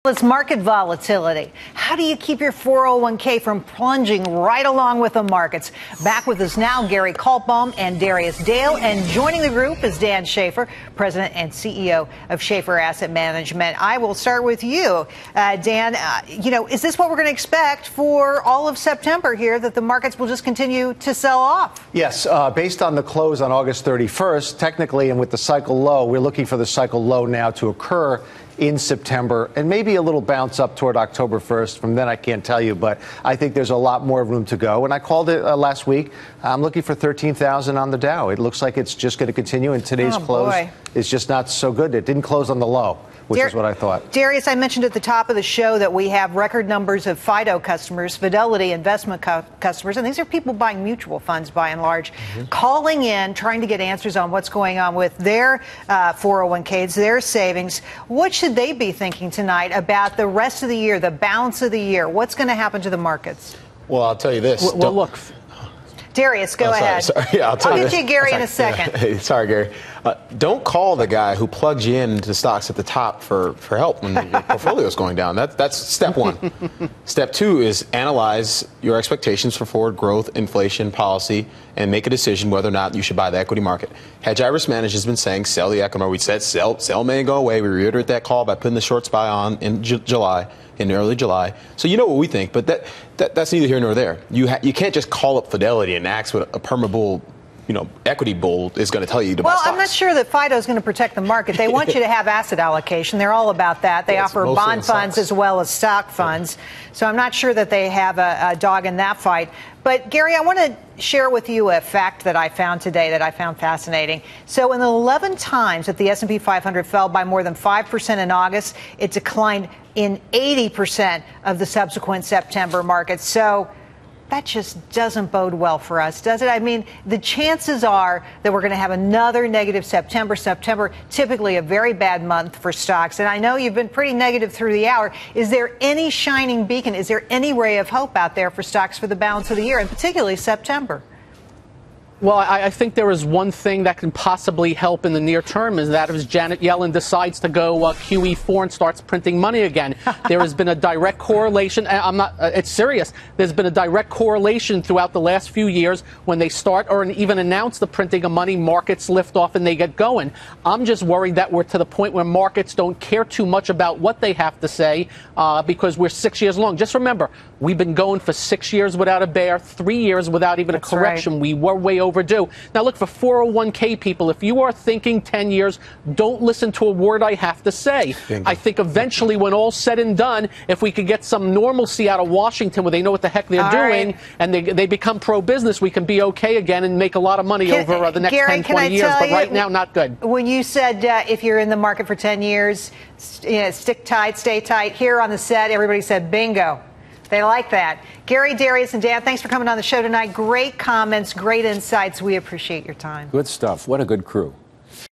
It's market volatility. How do you keep your 401k from plunging right along with the markets? Back with us now, Gerri and Darius Dale. And joining the group is Dan Schaefer, President and CEO of Schaefer Asset Management. I will start with you, Dan. Is this what we're going to expect for all of September here, that the markets will just continue to sell off? Yes, based on the close on August 31st, technically, and with the cycle low, we're looking for the cycle low now to occur in September, and maybe a little bounce up toward October 1st. From then, I can't tell you, but I think there's a lot more room to go. And I called it last week. I'm looking for 13,000 on the Dow. It looks like it's just going to continue, and today's close is just not so good. It didn't close on the low, which is what I thought. Darius, I mentioned at the top of the show that we have record numbers of FIDO customers, Fidelity investment customers, and these are people buying mutual funds by and large, calling in, trying to get answers on what's going on with their 401ks, their savings. What should they be thinking tonight about the rest of the year, the balance of the year? What's going to happen to the markets? Well, I'll tell you this. Well, look. Darius, go ahead. Sorry. Yeah, I'll get you, Gerri, in a second. Sorry, Gerri. Don't call the guy who plugs you into stocks at the top for help when your portfolio is going down. That's step one. Step two is analyze your expectations for forward growth, inflation, policy, and make a decision whether or not you should buy the equity market. Hedge Risk Management has been saying sell the equity market. We said sell may go away. We reiterate that call by putting the short SPY on in early July. So you know what we think, but that's neither here nor there. You can't just call up Fidelity and ask what a permeable equity bull is going to tell you to buy stocks. Well, I'm not sure that FIDO is going to protect the market. They want you to have asset allocation. They're all about that. They offer bond funds as well as stock funds. So I'm not sure that they have a dog in that fight. But, Gerri, I want to share with you a fact that I found today that I found fascinating. So in the 11 times that the S&P 500 fell by more than 5% in August, it declined in 80% of the subsequent September markets. So that just doesn't bode well for us, does it? I mean, the chances are that we're going to have another negative September. September, typically a very bad month for stocks. And I know you've been pretty negative through the hour. Is there any shining beacon? Is there any ray of hope out there for stocks for the balance of the year, and particularly September? Well, I think there is one thing that can possibly help in the near term, is that if Janet Yellen decides to go QE4 and starts printing money again. There has been a direct correlation. It's serious. There's been a direct correlation throughout the last few years. When they start or even announce the printing of money, markets lift off and they get going. I'm just worried that we're to the point where markets don't care too much about what they have to say because we're 6 years long. Just remember, we've been going for 6 years without a bear, 3 years without even a correction. Right. We were way overdue. Now, look, for 401k people, if you are thinking 10 years, don't listen to a word I have to say. I think eventually, when all's said and done, if we could get some normalcy out of Washington where they know what the heck they're doing and they become pro-business, we can be okay again and make a lot of money over the next Gerri, 10, 20 years. But right now, not good. When you said if you're in the market for 10 years, stick tight, stay tight, here on the set, everybody said bingo. They like that. Gerri, Darius, and Dan, thanks for coming on the show tonight. Great comments, great insights. We appreciate your time. Good stuff. What a good crew.